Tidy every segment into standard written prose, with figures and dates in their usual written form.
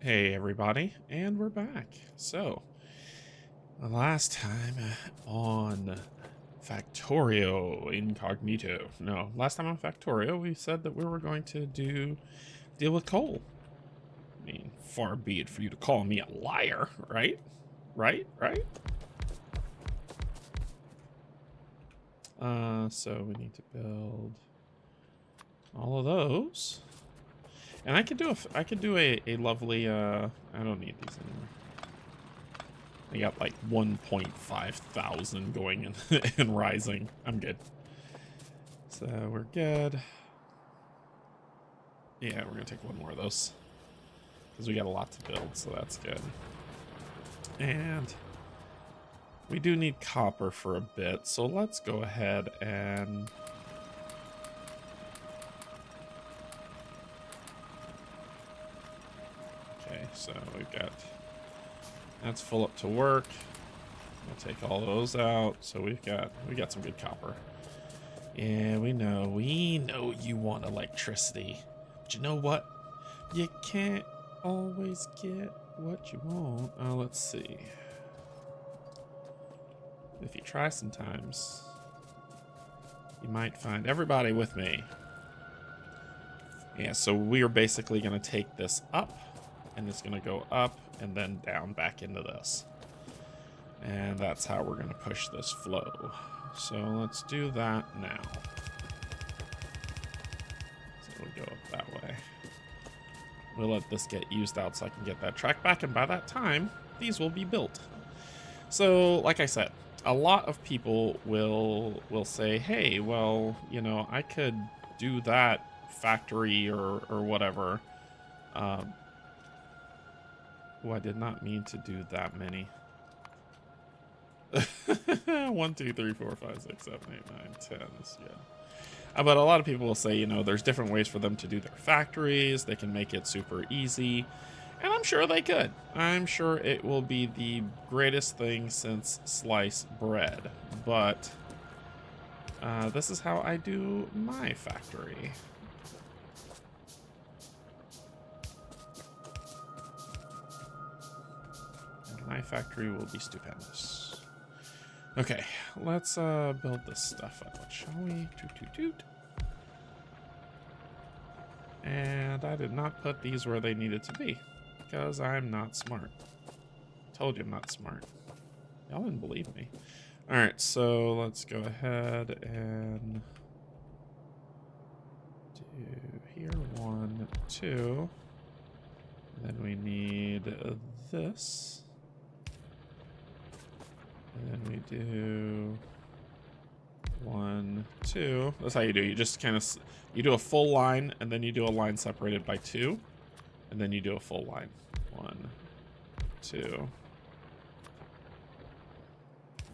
Hey everybody, and we're back. So, the last time on Factorio Incognito. No, last time on Factorio, we said that we were going to deal with coal. I mean, far be it for you to call me a liar, right? Right? So we need to build all of those. And I could do a lovely I don't need these anymore. I got like 1.5 thousand going in and rising. I'm good. So we're good. Yeah, we're gonna take one more of those because we got a lot to build, so that's good. And we do need copper for a bit, so let's go ahead and okay, so we've got that's full up to work. We'll take all those out. So we got some good copper. Yeah, we know you want electricity. But you know what? You can't always get what you want. Let's see. If you try sometimes, you might find everybody with me. Yeah, so we are basically going to take this up, and it's going to go up and then down back into this. And that's how we're going to push this flow. So let's do that now. So we'll go up that way. We'll let this get used out so I can get that track back, and by that time, these will be built. So, like I said, a lot of people will say, hey, well, you know, I could do that factory or whatever. Oh, I did not mean to do that many. 1, 2, 3, 4, 5, 6, 7, 8, 9, 10 is good. But a lot of people will say, you know, there's different ways for them to do their factories. They can make it super easy. And I'm sure they could. I'm sure it will be the greatest thing since sliced bread. But this is how I do my factory. And my factory will be stupendous. Okay, let's build this stuff up, shall we? Toot, toot, toot. And I did not put these where they needed to be, because I'm not smart. Told you I'm not smart. Y'all didn't believe me. Alright, so let's go ahead and do here 1, 2. And then we need this. And then we do 1, 2. That's how you do. You just kind of you do a full line, and then you do a line separated by 2, and then you do a full line. 1, 2.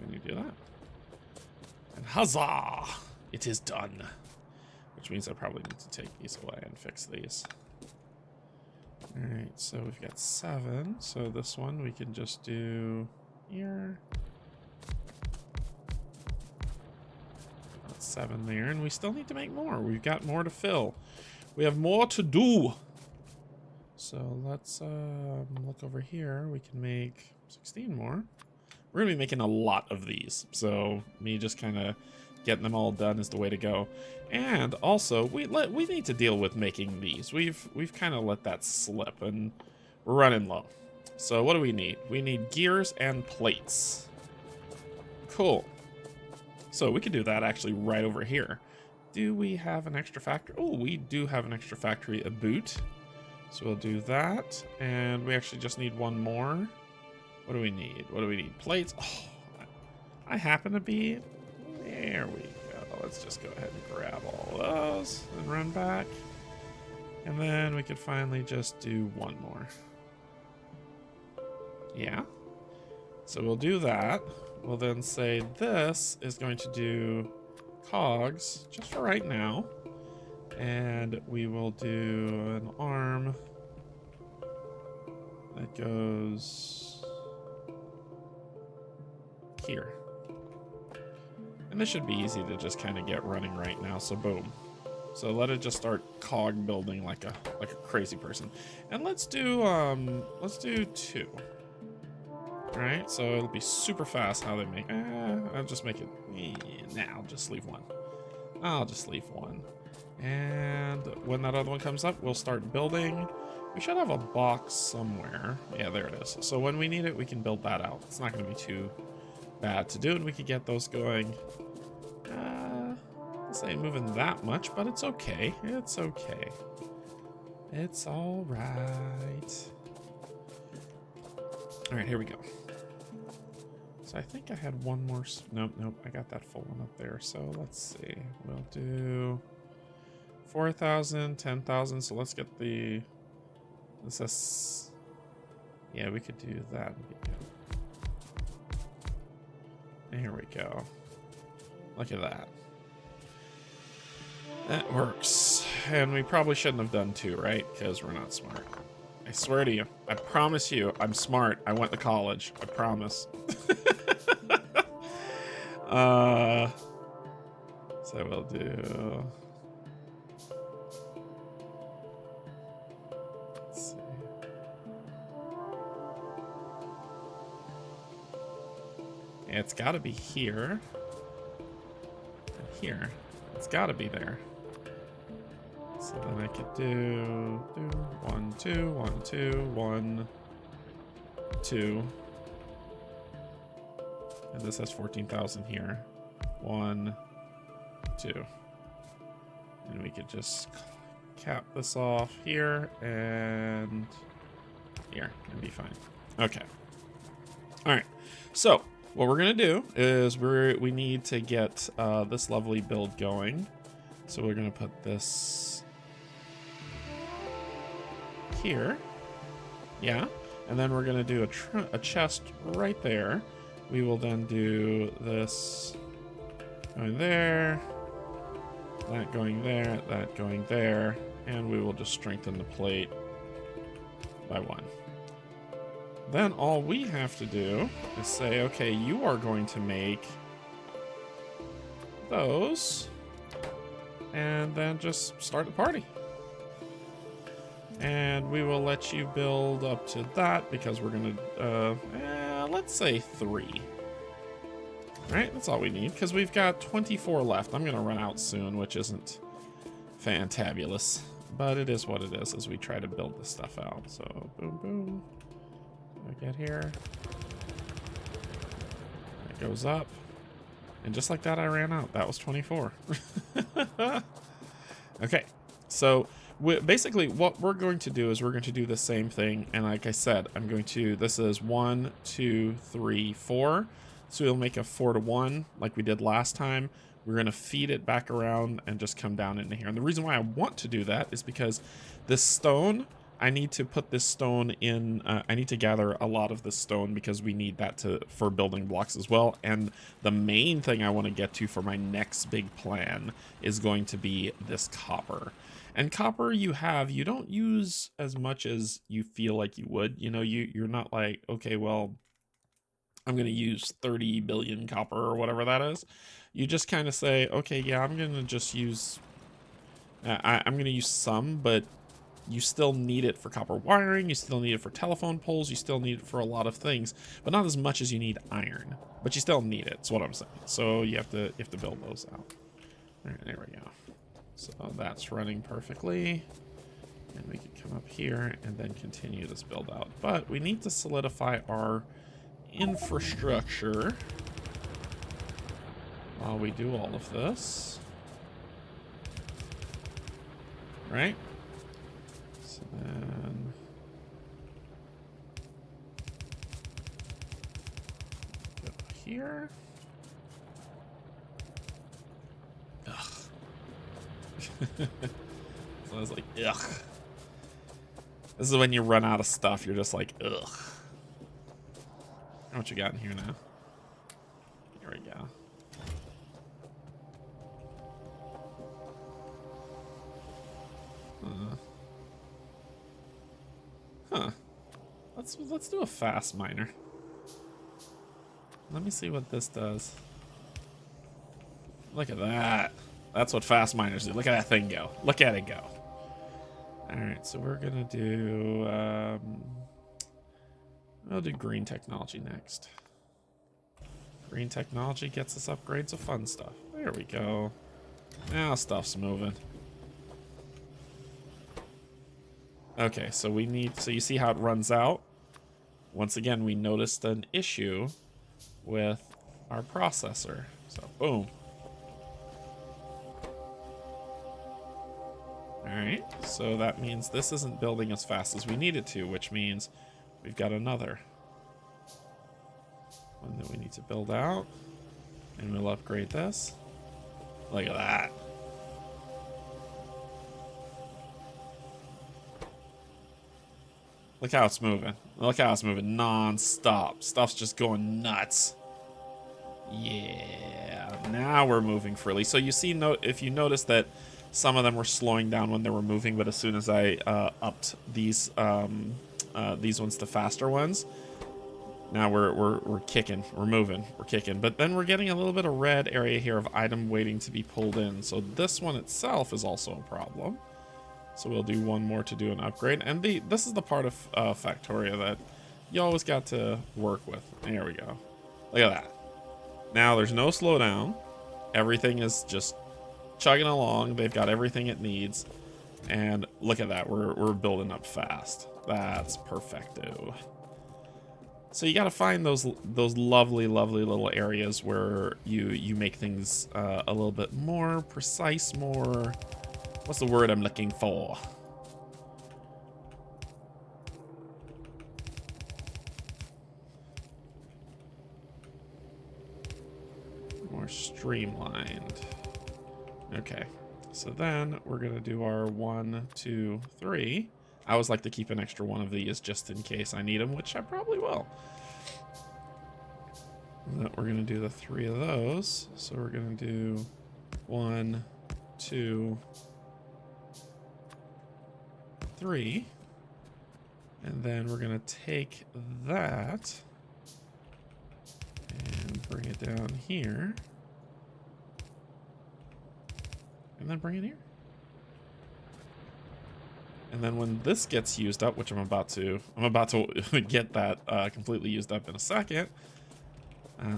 And you do that. And huzzah! It is done. Which means I probably need to take these away and fix these. Alright, so we've got 7. So this one we can just do here. 7 there, and we still need to make more. We've got more to fill. We have more to do. So let's look over here. We can make 16 more. We're gonna be making a lot of these, so me just kind of getting them all done is the way to go. And also, we need to deal with making these. We've kind of let that slip, and we're running low. So what do we need? We need gears and plates. Cool. So we could do that actually right over here. Do we have an extra factory? Oh, we do have an extra factory, a boot. So we'll do that. And we actually just need one more. What do we need? What do we need? Plates. Oh, I happen to be. There we go. Let's just go ahead and grab all of those and run back. And then we could finally just do one more. Yeah. So we'll do that. We'll then say this is going to do cogs just for right now. And we will do an arm that goes here. And this should be easy to just kind of get running right now. So boom. So let it just start cog building like a crazy person. And let's do 2. Alright, so it'll be super fast how they make. I'll just make it. I'll just leave 1. I'll just leave 1. And when that other one comes up, we'll start building. We should have a box somewhere. Yeah, there it is. So when we need it, we can build that out. It's not going to be too bad to do, and we could get those going. This ain't moving that much, but it's okay. It's okay. It's all right. All right, here we go. So I think I had one more. Nope, I got that full one up there. So let's see. We'll do 4,000, 10,000. So let's get the. This is. Yeah, we could do that. Here we go. Look at that. That works. And we probably shouldn't have done 2, right? Because we're not smart. I swear to you. I promise you, I'm smart. I went to college. I promise. So we'll do. Let's see. Yeah, it's got to be here. And here. It's got to be there. So then I could do 1, 2, 1, 2, 1, 2. And this has 14,000 here. 1, 2. And we could just cap this off here and here and be fine. Okay. All right. So what we're going to do is we need to get this lovely build going. So we're going to put this here. Yeah. And then we're going to do a chest right there. We will then do this going there, that going there, that going there, and we will just strengthen the plate by 1. Then all we have to do is say, okay, you are going to make those, and then just start the party. And we will let you build up to that because we're going to, let's say 3. Right, that's all we need because we've got 24 left. I'm going to run out soon, which isn't fantabulous, but it is what it is as we try to build this stuff out. So boom, boom. I get here. It goes up. And just like that, I ran out. That was 24. Okay, so basically what we're going to do is we're going to do the same thing. And like I said, this is 1, 2, 3, 4. So we'll make a 4 to 1 like we did last time. We're going to feed it back around and just come down into here. And the reason why I want to do that is because this stone, I need to put this stone in. I need to gather a lot of this stone because we need that for building blocks as well. And the main thing I want to get to for my next big plan is going to be this copper. And copper you don't use as much as you feel like you would. You know, you're not like, okay, well, I'm going to use 30 billion copper or whatever that is. You just kind of say, okay, yeah, I'm going to just use, I'm going to use some, but you still need it for copper wiring. You still need it for telephone poles. You still need it for a lot of things, but not as much as you need iron, but you still need it. That's what I'm saying. So you have to build those out. All right, there we go. So that's running perfectly. And we can come up here and then continue this build out, but we need to solidify our infrastructure while we do all of this, right? So then go here. Ugh. So I was like, ugh. This is when you run out of stuff. You're just like, ugh. What you got in here now? Here we go. Huh. Let's do a fast miner. Let me see what this does. Look at that. That's what fast miners do. Look at that thing go. Look at it go. All right, so we're gonna do. I'll do green technology next. Green technology gets us upgrades of fun stuff. There we go. Now stuff's moving. Okay, so we need. So you see how it runs out. Once again, we noticed an issue with our processor. So boom. Alright, so that means this isn't building as fast as we need it to, which means we've got another one that we need to build out. And we'll upgrade this. Look at that. Look how it's moving. Look how it's moving non-stop. Stuff's just going nuts. Yeah, now we're moving freely. So you see, if you notice that some of them were slowing down when they were moving, but as soon as I upped these ones to faster ones, now we're kicking, we're moving, we're kicking. But then we're getting a little bit of red area here of item waiting to be pulled in. So this one itself is also a problem. So we'll do one more to do an upgrade. And this is the part of Factorio that you always got to work with. There we go. Look at that. Now there's no slowdown. Everything is just chugging along. They've got everything it needs. And look at that. We're building up fast. That's perfecto. So you got to find those lovely, lovely little areas where you make things a little bit more precise, more... What's the word I'm looking for? More streamlined. Okay, so then we're gonna do our 1, 2, 3. I always like to keep an extra one of these just in case I need them, which I probably will. We're gonna do the 3 of those. So we're gonna do 1, 2, 3, and then we're gonna take that and bring it down here, and then bring it here. And then when this gets used up, which I'm about to get that completely used up in a second.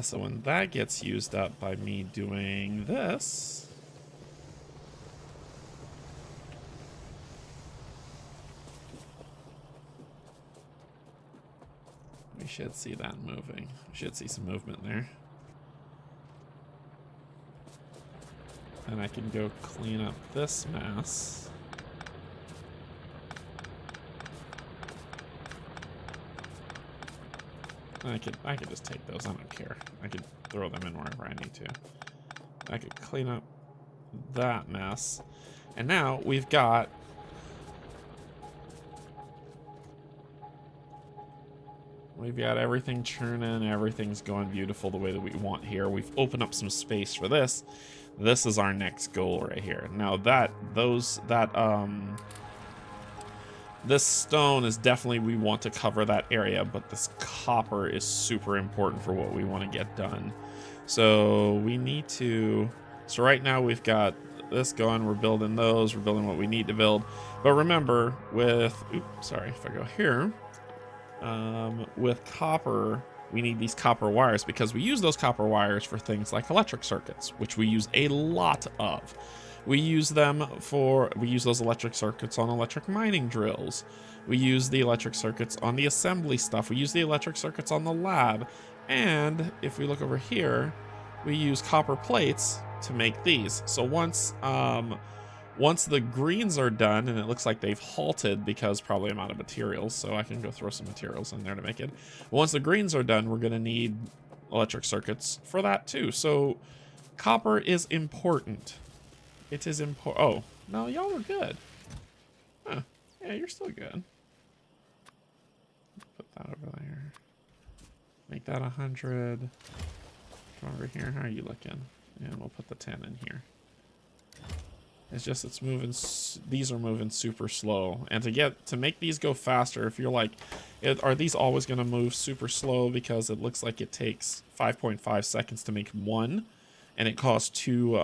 So when that gets used up by me doing this, we should see that moving. We should see some movement there. And I can go clean up this mess. I could just take those. I don't care. I could throw them in wherever I need to. I could clean up that mess. And now we've got everything churning, everything's going beautiful the way that we want here. We've opened up some space for this. This is our next goal right here. Now this stone is definitely, we want to cover that area, but this copper is super important for what we want to get done. So we need to, so right now we've got this going, we're building those, we're building what we need to build. But remember with, sorry, if I go here, with copper, we need these copper wires because we use those copper wires for things like electric circuits, which we use a lot of. We use those electric circuits on electric mining drills. We use the electric circuits on the assembly stuff. We use the electric circuits on the lab. And if we look over here, we use copper plates to make these. So once the greens are done, and it looks like they've halted because probably I'm out of materials, so I can go throw some materials in there to make it. Once the greens are done, we're gonna need electric circuits for that too. So copper is important. It is important. Oh, no, y'all are good. Huh. Yeah, you're still good. Put that over there. Make that 100. Come over here. How are you looking? And we'll put the 10 in here. It's just, it's moving. These are moving super slow. And to make these go faster, if you're like, are these always going to move super slow because it looks like it takes 5.5 seconds to make one, and it costs 2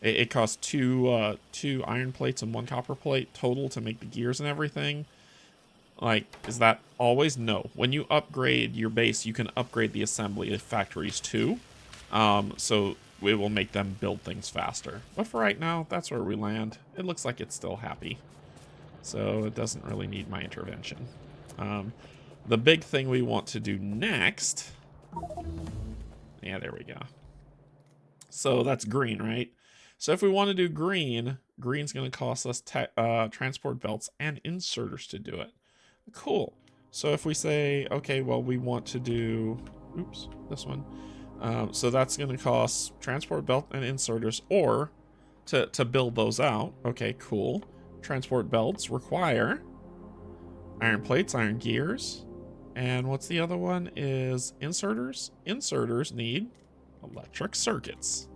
It costs two iron plates and one copper plate total to make the gears and everything. Like, is that always? No. When you upgrade your base, you can upgrade the assembly of factories too. So it will make them build things faster. But for right now, that's where we land. It looks like it's still happy. So it doesn't really need my intervention. The big thing we want to do next... Yeah, there we go. So that's green, right? So if we want to do green, green's going to cost us transport belts and inserters to do it. Cool. So if we say, okay, well, we want to do, oops, this one. So that's going to cost transport belt and inserters, or to build those out. Okay, cool. Transport belts require iron plates, iron gears. And what's the other one is inserters. Inserters need electric circuits.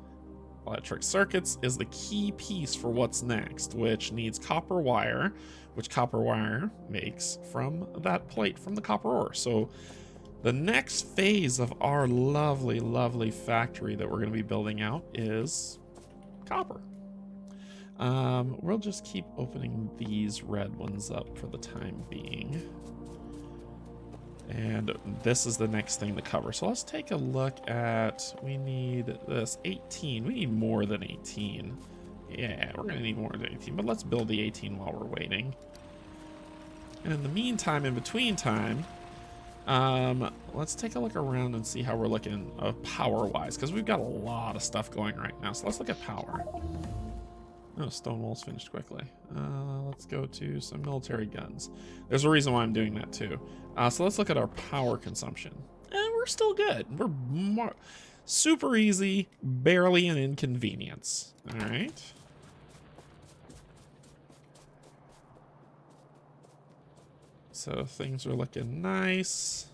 Electric circuits is the key piece for what's next, which needs copper wire, which copper wire makes from that plate from the copper ore. So the next phase of our lovely, lovely factory that we're going to be building out is copper. We'll just keep opening these red ones up for the time being. And this is the next thing to cover. So let's take a look at, we need this 18. We need more than 18. Yeah, we're gonna need more than 18, but let's build the 18 while we're waiting. And in the meantime, in between time, let's take a look around and see how we're looking power-wise, because we've got a lot of stuff going right now. So let's look at power. Oh, stone wall's finished quickly. Let's go to some military guns. There's a reason why I'm doing that too. So let's look at our power consumption. And we're still good. We're super easy, barely an inconvenience. All right. So things are looking nice.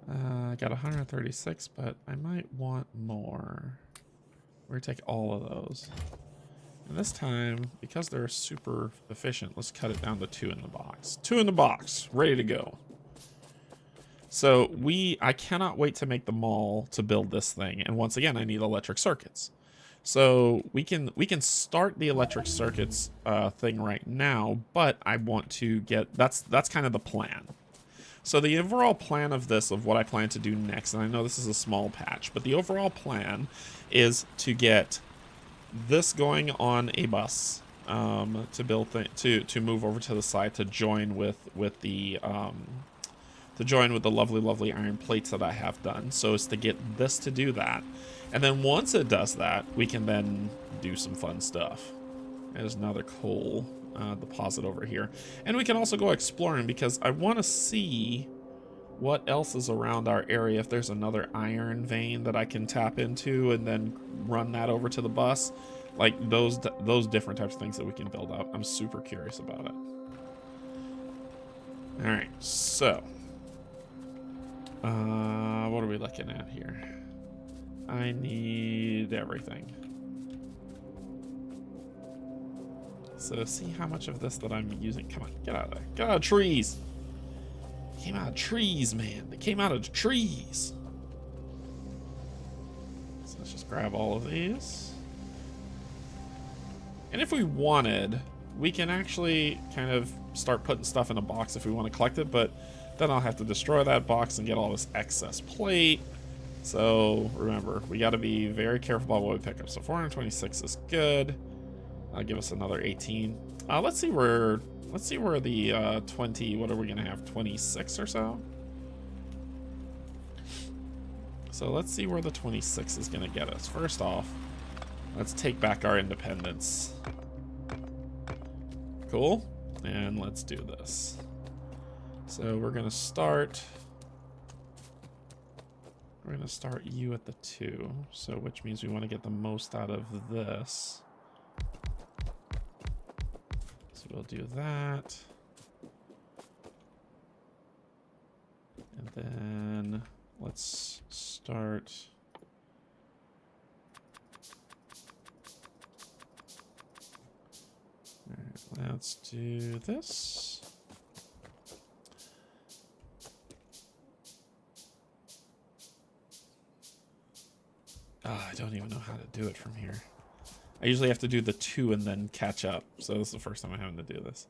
I got 136, but I might want more. We're gonna take all of those. And this time, because they're super efficient, let's cut it down to 2 in the box. 2 in the box, ready to go. So I cannot wait to make the mall to build this thing. And once again, I need electric circuits. So we can start the electric circuits thing right now, but I want to get, that's kind of the plan. So the overall plan of this, of what I plan to do next, and I know this is a small patch, but the overall plan is to get this going on a bus to build to move over to the side to join with the lovely iron plates that I have done. So it's to get this to do that, and then once it does that, we can then do some fun stuff. There's another coal deposit over here, and we can also go exploring because I want to see what else is around our area. If there's another iron vein that I can tap into and then run that over to the bus, like those different types of things that we can build out. I'm super curious about it. All right, so what are we looking at here? I need everything. So see how much of this that I'm using. Come on, get out of there. Get out of trees. Came out of trees, man. They came out of the trees. So let's just grab all of these. And if we wanted, we can actually kind of start putting stuff in a box if we want to collect it, but then I'll have to destroy that box and get all this excess plate. So remember, we got to be very careful about what we pick up. So 426 is good. I'll give us another 18. Let's see where the 20, what are we gonna have, 26 or so? So let's see where the 26 is gonna get us. First off, let's take back our independence. Cool, and let's do this. So we're gonna start you at the 2, so which means we want to get the most out of this. So we'll do that. And then let's start. All right, let's do this. Oh, I don't even know how to do it from here. I usually have to do the 2 and then catch up. So this is the first time I'm having to do this.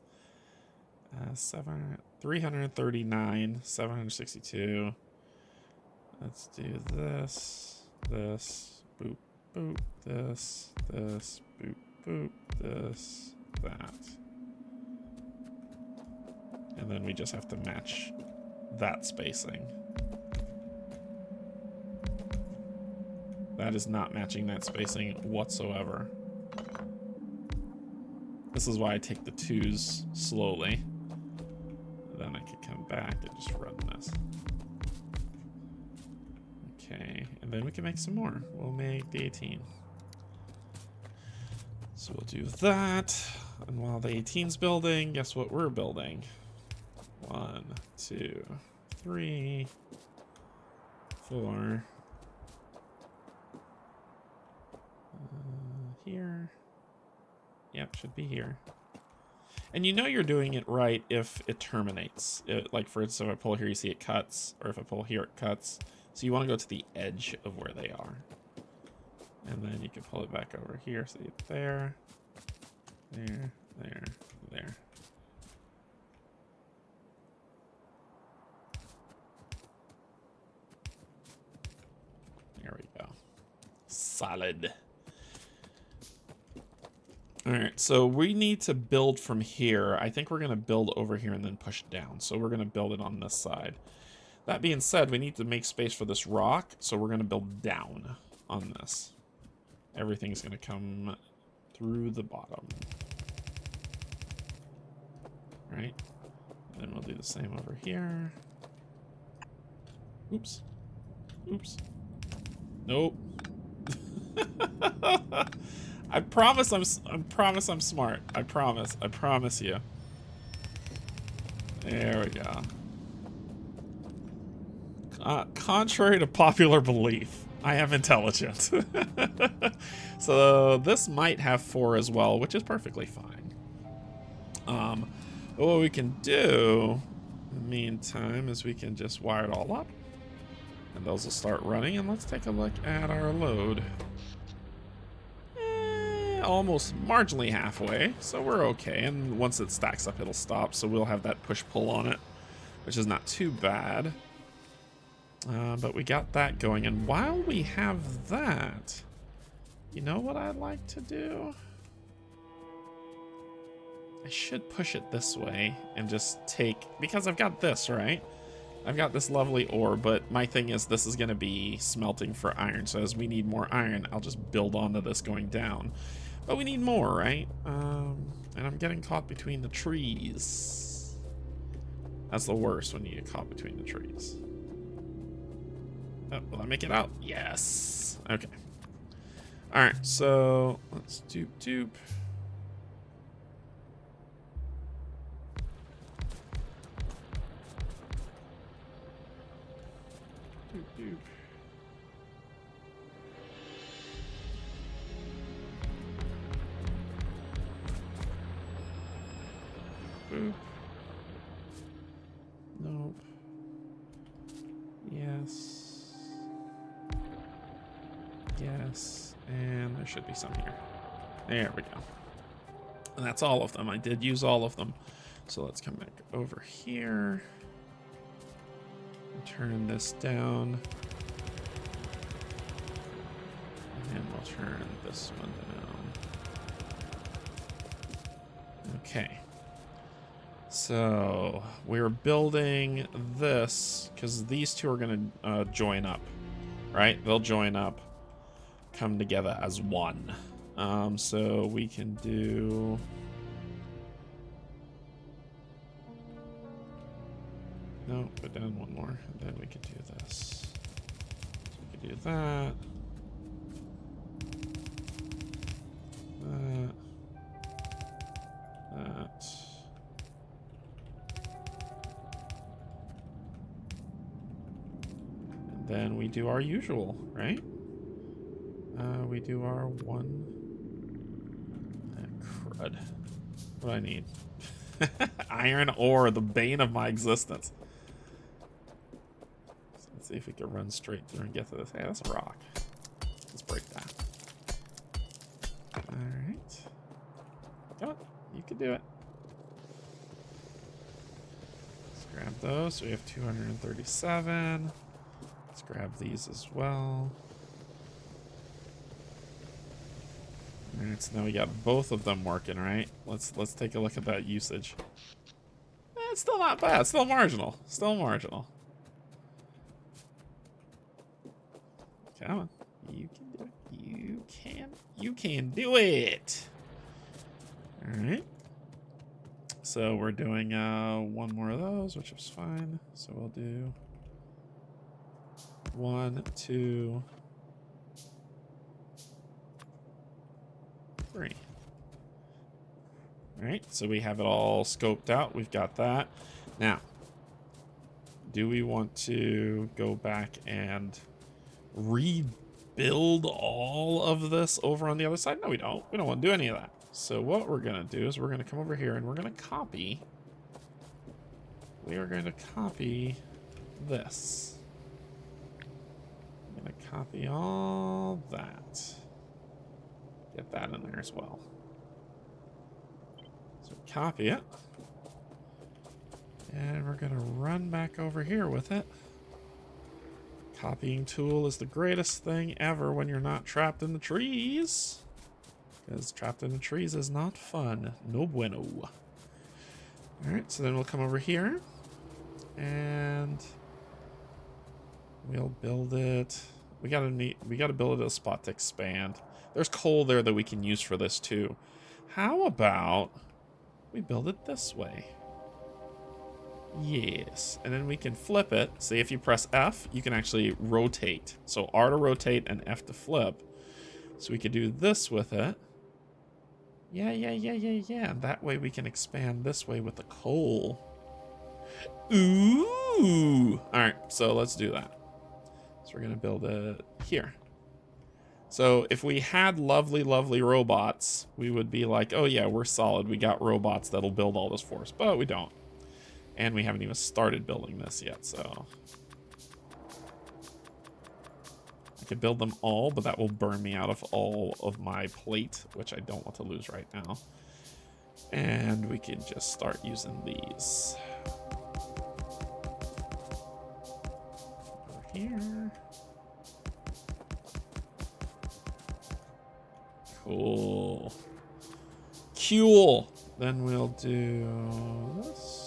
339, 762. Let's do this, boop, boop, this, boop, boop, this, that. And then we just have to match that spacing. That is not matching that spacing whatsoever. This is why I take the 2s slowly. Then I could come back and just run this. Okay, and then we can make some more. We'll make the 18. So we'll do that. And while the 18's building, guess what we're building? 1, 2, 3, 4. Here. Yep, should be here. And you know you're doing it right if it terminates. Like for instance, if I pull here, you see it cuts, or if I pull here, it cuts. So you want to go to the edge of where they are. And then you can pull it back over here, so it's there, there, there, there. There we go. Solid. All right, so we need to build from here. I think we're going to build over here and then push down. So we're going to build it on this side. That being said, we need to make space for this rock, so we're going to build down on this. Everything's going to come through the bottom. Right? And then we'll do the same over here. Oops. Oops. Nope. I promise I'm smart. I promise you. There we go. Contrary to popular belief, I am intelligent. So this might have 4 as well, which is perfectly fine. But what we can do in the meantime is we can just wire it all up. And those will start running, and let's take a look at our load. Almost marginally halfway, so we're okay. And once it stacks up, it'll stop, so we'll have that push-pull on it, which is not too bad. But we got that going, and while we have that, you know what I'd like to do? I should push it this way and just take, because I've got this, right? I've got this lovely ore, but my thing is this is going to be smelting for iron, so as we need more iron, I'll just build onto this going down. But we need more, right? And I'm getting caught between the trees. That's the worst when you get caught between the trees. Oh, will I make it out? Yes. Okay. All right, so let's doop doop. Doop doop. Boop. Nope. Yes. Yes. And there should be some here. There we go. And that's all of them. I did use all of them. So let's come back over here. And turn this down. And we'll turn this one down. Okay. So we're building this because these two are going to join up, right? They'll join up, come together as one. So we can do... No, put down one more, and then we can do this. So we can do that. That. And then we do our usual, right? We do our one. Crud. What do I need? Iron ore, the bane of my existence. So let's see if we can run straight through and get to this. Hey, that's a rock. Let's break that. Alright. Come on. You can do it. Let's grab those. So we have 237. Let's grab these as well. Alright, so now we got both of them working, right? Let's take a look at that usage. It's still not bad. Still marginal. Still marginal. Come on. You can do it. You can do it. Alright. So we're doing one more of those, which is fine. So we'll do 1, 2, 3. Alright, so we have it all scoped out. We've got that. Now, do we want to go back and rebuild all of this over on the other side? No, we don't. We don't want to do any of that. So what we're going to do is we're going to come over here and we're going to copy. We are going to copy this. I'm going to copy all that. Get that in there as well. So copy it. And we're going to run back over here with it. Copying tool is the greatest thing ever when you're not trapped in the trees. Because trapped in the trees is not fun. No bueno. Alright, so then we'll come over here. And we'll build it. We gotta build it a spot to expand. There's coal there that we can use for this too. How about we build it this way? Yes, and then we can flip it. See, if you press F, you can actually rotate. So R to rotate and F to flip. So we could do this with it. Yeah. That way we can expand this way with the coal. Ooh! Alright, so let's do that. So we're gonna build it here. So if we had lovely, lovely robots, we would be like, oh yeah, we're solid. We got robots that'll build all this for us, but we don't. And we haven't even started building this yet, so. I could build them all, but that will burn me out of all of my plate, which I don't want to lose right now. And we can just start using these. Over here. Cool. Cool. Then we'll do this.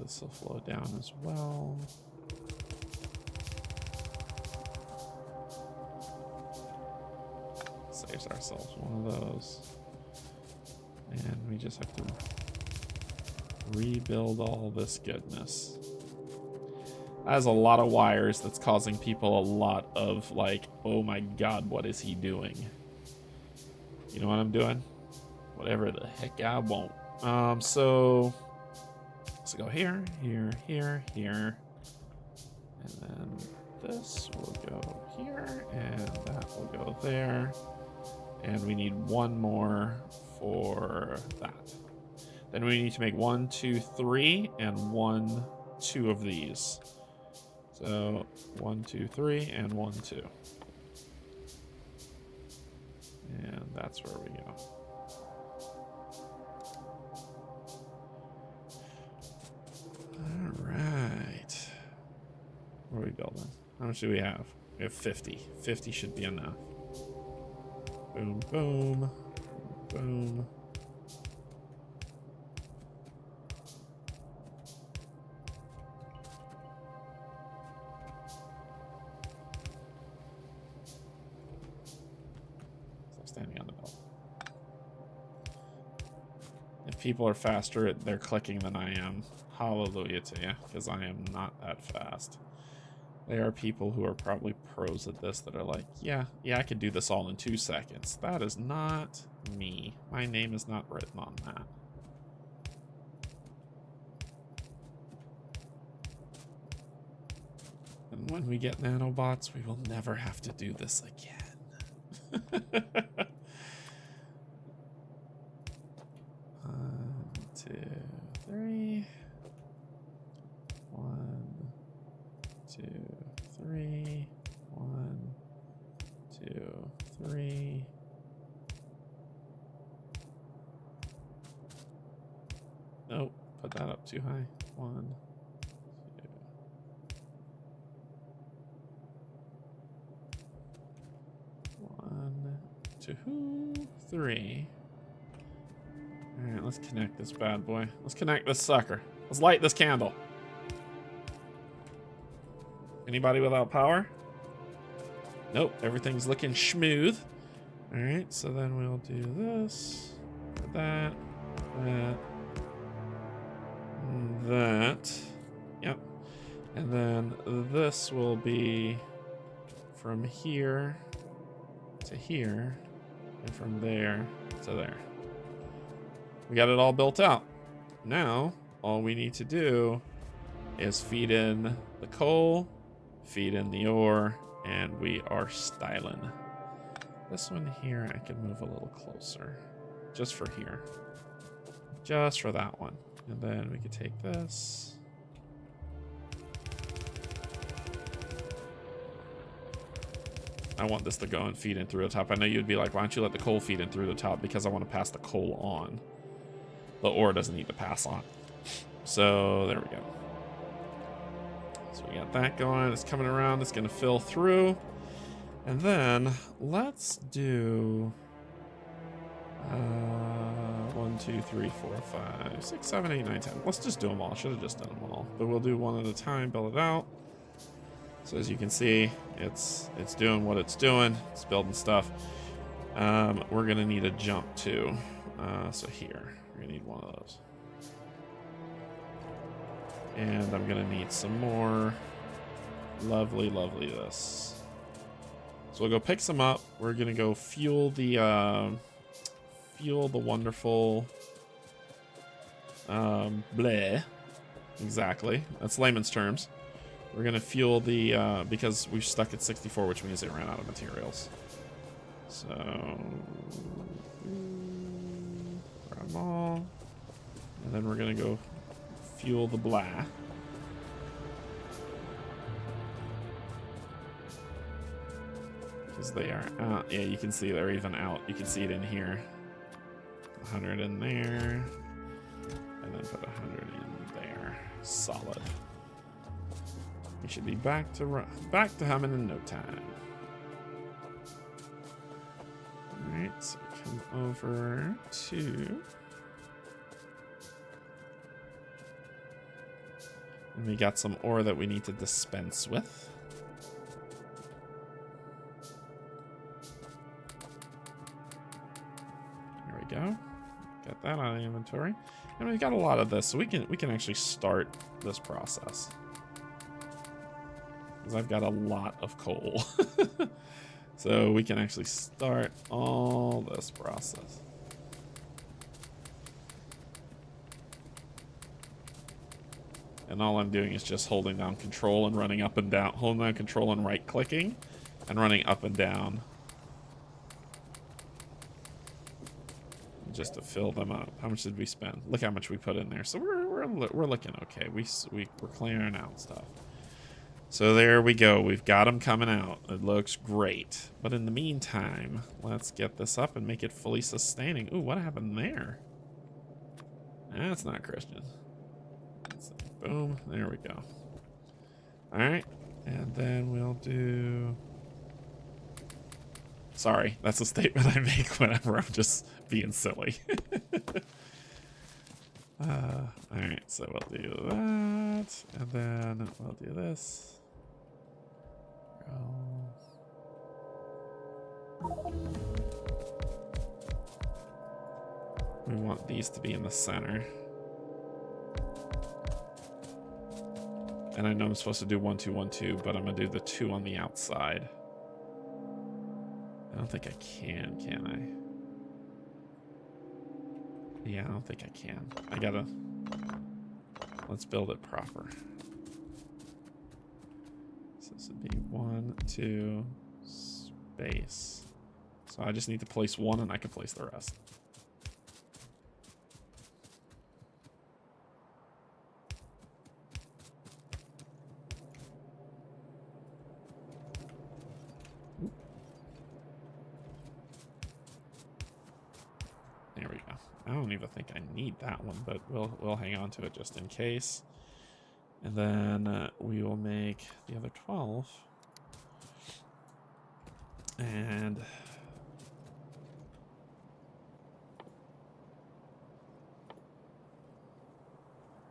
This will flow down as well. Saves ourselves one of those. And we just have to rebuild all this goodness. That is a lot of wires that's causing people a lot of like, oh my god, what is he doing? You know what I'm doing? Whatever the heck I want. So let's go here, here, here, here. And then this will go here, and that will go there. And we need one more for that. Then we need to make 1, 2, 3, and 1, 2 of these. So 1, 2, 3, and 1, 2. And that's where we go. All right. What are we building? How much do we have? We have 50. 50 should be enough. Boom, boom, boom. Stop standing on the belt. If people are faster, they're clicking than I am. Hallelujah to you, because I am not that fast. There are people who are probably pros at this that are like, yeah, I could do this all in 2 seconds. That is not me. My name is not written on that. And when we get nanobots, we will never have to do this again. 1, 2, 3. 1, 2, 3. 3. Nope, put that up too high. 1, 2. 1, 2, 3. All right, let's connect this bad boy. Let's connect this sucker. Let's light this candle. Anybody without power? Nope, everything's looking smooth. All right, so then we'll do this, that, that. Yep. And then this will be from here to here, and from there to there. We got it all built out. Now, all we need to do is feed in the coal, feed in the ore, and we are styling. This one here, I can move a little closer. Just for here. Just for that one. And then we could take this. I want this to go and feed in through the top. I know you'd be like, why don't you let the coal feed in through the top? Because I want to pass the coal on. The ore doesn't need to pass on. So there we go. So we got that going. It's coming around. It's going to fill through. And then let's do 1, 2, 3, 4, 5, 6, 7, 8, 9, 10. Let's just do them all. Should have just done them all. But we'll do one at a time, build it out. So as you can see, it's doing what it's doing. It's building stuff. We're going to need a jump too. So here, we're going to need one of those. And I'm going to need some more. Lovely, lovely this. So we'll go pick some up. We're going to go fuel the wonderful bleh. Exactly. That's layman's terms. We're going to fuel the, because we've stuck at 64, which means it ran out of materials. So, grab them all. And then we're going to go fuel the blah. Because they are out. Yeah, you can see they're even out. You can see it in here. 100 in there. And then put 100 in there. Solid. We should be back to humming in no time. Alright, so come over to... And we got some ore that we need to dispense with. There we go. Got that out of the inventory. And we've got a lot of this, so we can actually start this process. Because I've got a lot of coal. So we can actually start all this process. And all I'm doing is just holding down control and running up and down, holding down control and right clicking and running up and down. Just to fill them up. How much did we spend? Look how much we put in there. So we're looking okay. We're clearing out stuff. So there we go. We've got them coming out. It looks great. But in the meantime, let's get this up and make it fully sustaining. Ooh, what happened there? That's not Christian. Boom. There we go. All right. And then we'll do... Sorry, that's a statement I make whenever I'm just being silly. All right, so we'll do that. And then we'll do this. We want these to be in the center. And I know I'm supposed to do 1, 2, 1, 2, but I'm gonna do the 2 on the outside. I don't think I can I? Yeah, I don't think I can. I gotta... Let's build it proper. So this would be 1, 2, space. So I just need to place 1 and I can place the rest. I don't even think I need that one, but we'll hang on to it just in case. And then we will make the other 12. And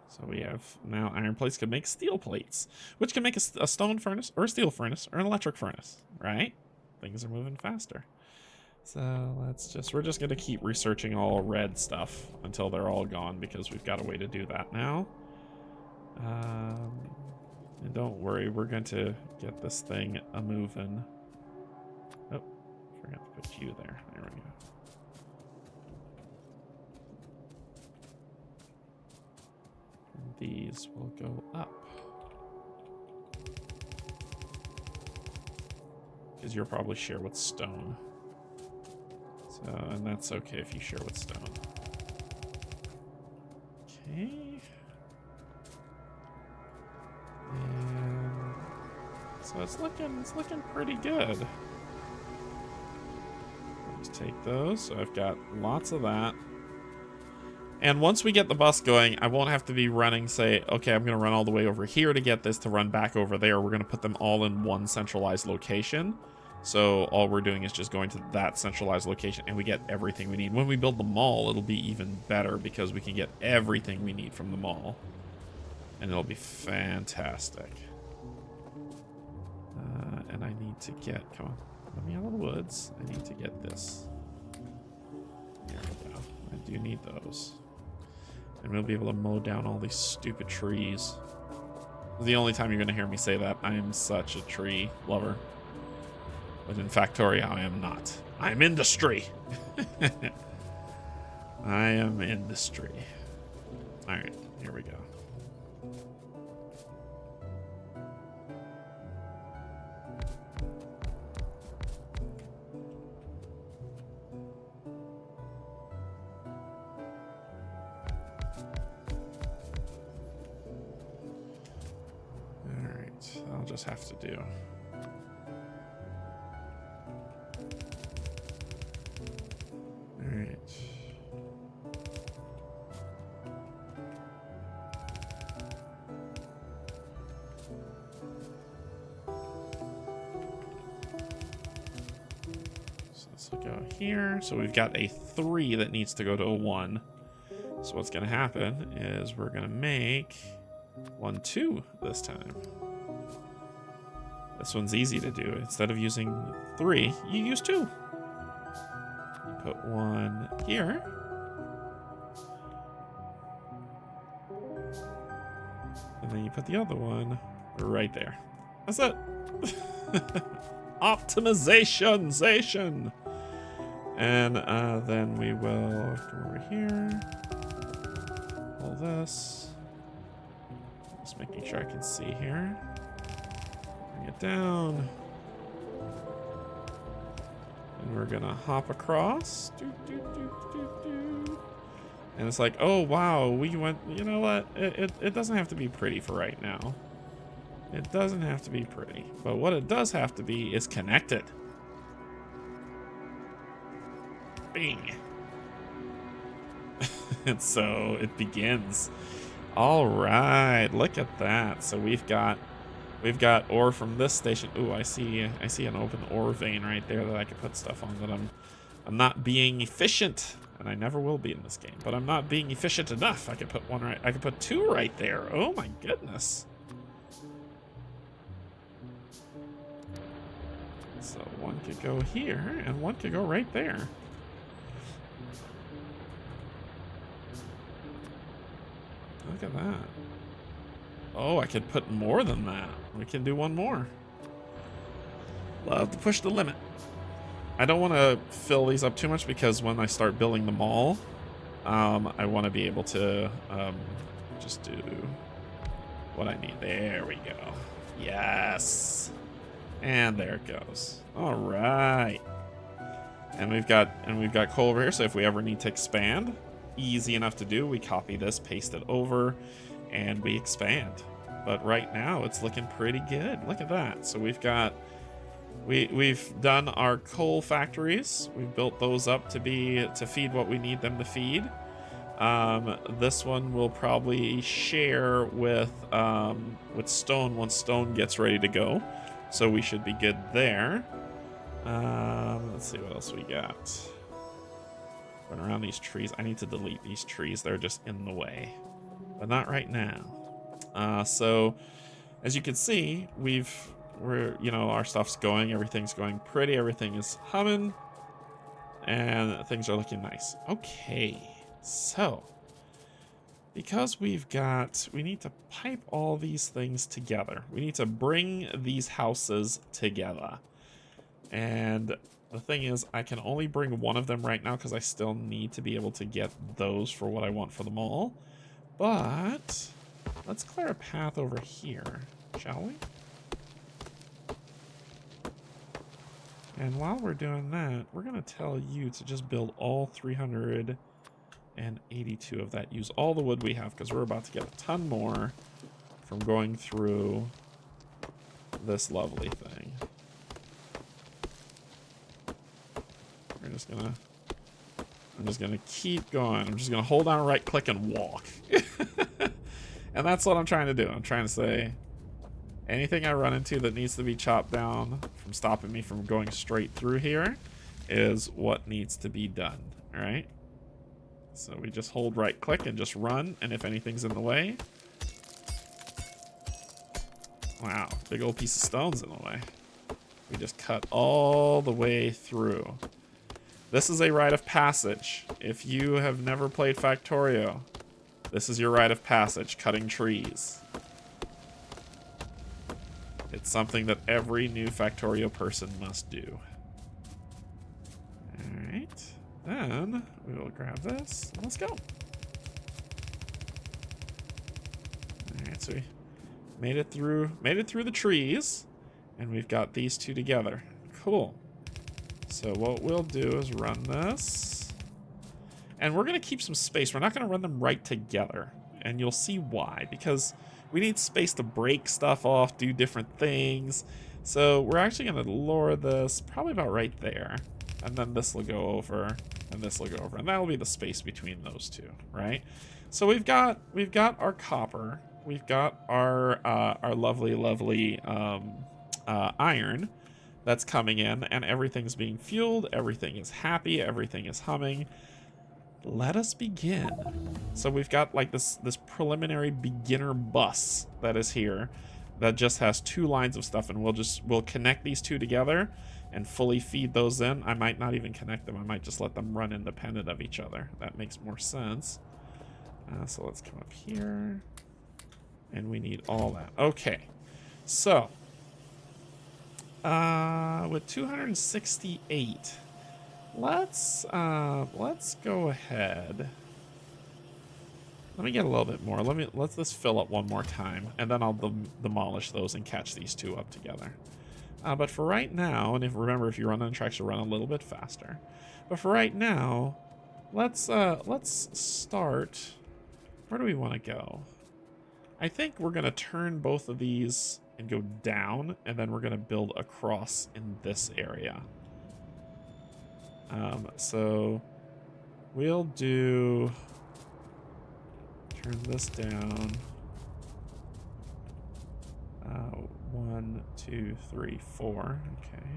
so we have now iron plates can make steel plates, which can make a stone furnace or a steel furnace or an electric furnace, right? Things are moving faster. So we're just going to keep researching all red stuff until they're all gone because we've got a way to do that now. And don't worry, we're going to get this thing a-moving. Oh, forgot to put you there. There we go. And these will go up. Because you'll probably share with stone. So, and that's okay if you share with stone. Okay. And so it's looking pretty good. Let's take those. So I've got lots of that. And once we get the bus going, I won't have to be running, say, okay, I'm going to run all the way over here to get this to run back over there. We're going to put them all in one centralized location. So all we're doing is just going to that centralized location and we get everything we need. When we build the mall, it'll be even better because we can get everything we need from the mall. And it'll be fantastic. And I need to get, come on, let me out of the woods. I need to get this. There we go. I do need those. And we'll be able to mow down all these stupid trees. The only time you're going to hear me say that, I am such a tree lover. But in Factorio, I am not. I'm industry. I am industry. All right, here we go. All right, I'll just have to do. Alright. So this will go here. So we've got a 3 that needs to go to a 1. So what's going to happen is we're going to make 1, 2 this time. This one's easy to do. Instead of using 3, you use 2. Put 1 here. And then you put the other one right there. That's it. Optimization. And then we will come over here. Pull this. Just making sure I can see here. Bring it down. And we're gonna hop across. And it's like, oh wow, we went, you know what? It doesn't have to be pretty for right now. It doesn't have to be pretty. But what it does have to be is connected. Bing. And so it begins. All right, look at that. So we've got ore from this station. Ooh, I see an open ore vein right there that I could put stuff on. That I'm not being efficient, and I never will be in this game. But I'm not being efficient enough. I could put one right. I could put 2 right there. Oh my goodness. So 1 could go here, and 1 could go right there. Look at that. Oh, I could put more than that. We can do 1 more. Love to push the limit. I don't want to fill these up too much because when I start building the mall, I want to be able to just do what I need. There we go. Yes. And there it goes. All right. And we've got coal over here, so if we ever need to expand, easy enough to do. We copy this, paste it over, and we expand. But right now it's looking pretty good. Look at that. So we've done our coal factories. We've built those up to feed what we need them to feed. This one will probably share with stone once stone gets ready to go. So we should be good there. Let's see what else we got. Run around these trees. I need to delete these trees. They're just in the way. But not right now. So as you can see, our stuff's going, everything's going pretty, everything is humming, and things are looking nice. Okay, so because we need to pipe all these things together. We need to bring these houses together. And the thing is, I can only bring one of them right now because I still need to be able to get those for what I want for them all. But let's clear a path over here, shall we? And while we're doing that, we're going to tell you to just build all 382 of that. Use all the wood we have because we're about to get a ton more from going through this lovely thing. I'm just gonna keep going. I'm just gonna hold down right click and walk. And that's what I'm trying to do. I'm trying to say anything I run into that needs to be chopped down from stopping me from going straight through here is what needs to be done. All right. So we just hold right click and just run. And if anything's in the way, wow, big old piece of stone's in the way. We just cut all the way through. This is a rite of passage. If you have never played Factorio, this is your rite of passage, cutting trees. It's something that every new Factorio person must do. Alright, then we will grab this. Let's go. Alright, so we made it through the trees, and we've got these two together. Cool. So what we'll do is run this. And we're going to keep some space. We're not going to run them right together. And you'll see why. Because we need space to break stuff off, do different things. So we're actually going to lower this probably about right there. And then this will go over. And this will go over. And that'll be the space between those two, right? So we've got our copper. We've got our lovely iron that's coming in, and everything's being fueled, everything is happy, everything is humming. Let us begin. So we've got like this preliminary beginner bus that is here that just has 2 lines of stuff, and we'll connect these two together and fully feed those in. I might not even connect them. I might just let them run independent of each other. That makes more sense. So let's come up here, and we need all that. Okay, so with 268, let's go ahead. Let me get a little bit more. Let this fill up one more time, and then I'll demolish those and catch these two up together. But for right now, and remember, if you run on tracks, you'll run a little bit faster. But for right now, let's start. Where do we want to go? I think we're gonna turn both of these and go down, and then we're gonna build across in this area. So we'll do, turn this down. 1, 2, 3, 4. Okay.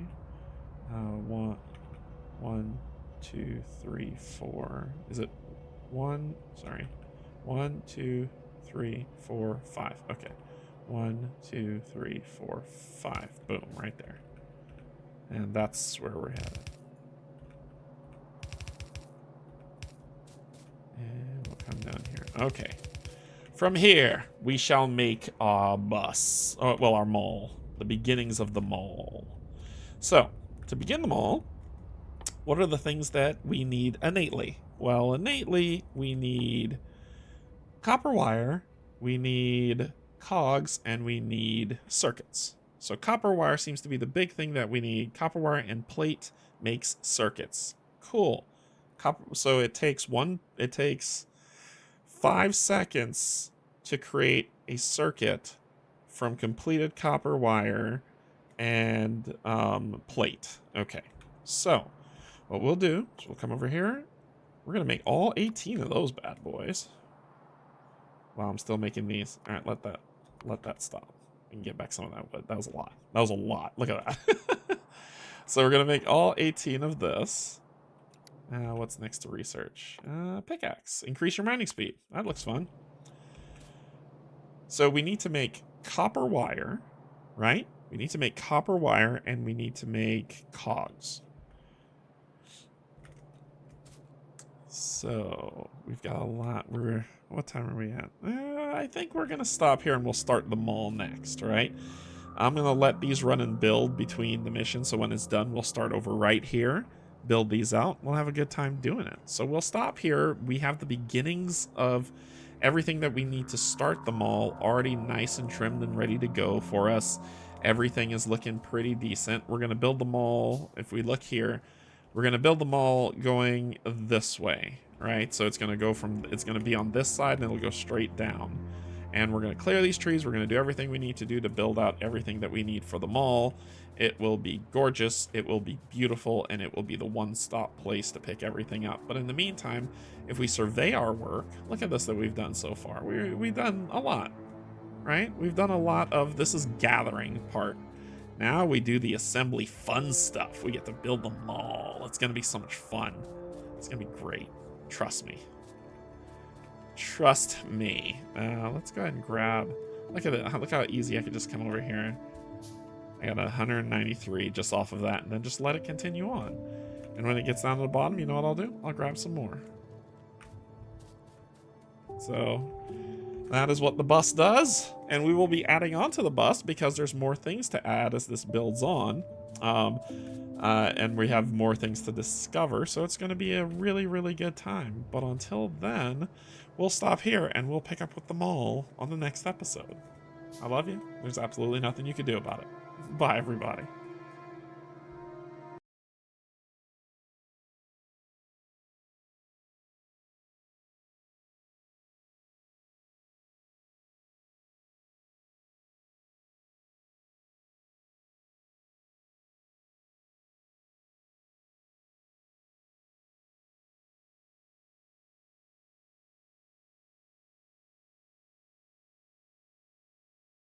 1, 2, 3, 4. Is it 1? Sorry. 1, 2, 3, 4, 5. Okay. 1, 2, 3, 4, 5. Boom, right there. And that's where we're headed. And we'll come down here. Okay. From here, we shall make our bus. Well, our mall. The beginnings of the mall. So, to begin the mall, what are the things that we need innately? Well, innately, we need copper wire, we need cogs, and we need circuits. So copper wire seems to be the big thing that we need. Copper wire and plate makes circuits. Cool. So it takes 5 seconds to create a circuit from completed copper wire and plate. Okay, so what we'll do is we'll come over here, We're going to make all 18 of those bad boys. Wow, I'm still making these. All right, let that stop. We can get back some of that wood. That was a lot. That was a lot. Look at that. So we're going to make all 18 of this. What's next to research? Pickaxe. Increase your mining speed. That looks fun. So we need to make copper wire, right? We need to make copper wire, and we need to make cogs. So we've got a lot. What time are we at? I think we're gonna stop here and we'll start the mall next, right? I'm gonna let these run and build between the missions, so when it's done, we'll start over right here, build these out. We'll have a good time doing it. So we'll stop here. We have the beginnings of everything that we need to start the mall already nice and trimmed and ready to go for us. Everything is looking pretty decent. We're gonna build the mall. If we look here, we're going to build the mall going this way, right? So it's going to be on this side and it'll go straight down. And we're going to clear these trees. We're going to do everything we need to do to build out everything that we need for the mall. It will be gorgeous, it will be beautiful, and it will be the one-stop place to pick everything up. But in the meantime, if we survey our work, look at this that we've done so far. We've done a lot, right? We've done a lot of, this is gathering part. Now we do the assembly fun stuff. We get to build the mall. It's going to be so much fun. It's going to be great. Trust me. Trust me. Let's go ahead and grab... Look at it. Look how easy I could just come over here. I got 193 just off of that, and then just let it continue on. And when it gets down to the bottom, you know what I'll do? I'll grab some more. So... that is what the bus does, and we will be adding on to the bus because there's more things to add as this builds on, and we have more things to discover, so it's going to be a really, really good time. But until then, we'll stop here and we'll pick up with the mall on the next episode. I love you. There's absolutely nothing you can do about it. Bye, everybody.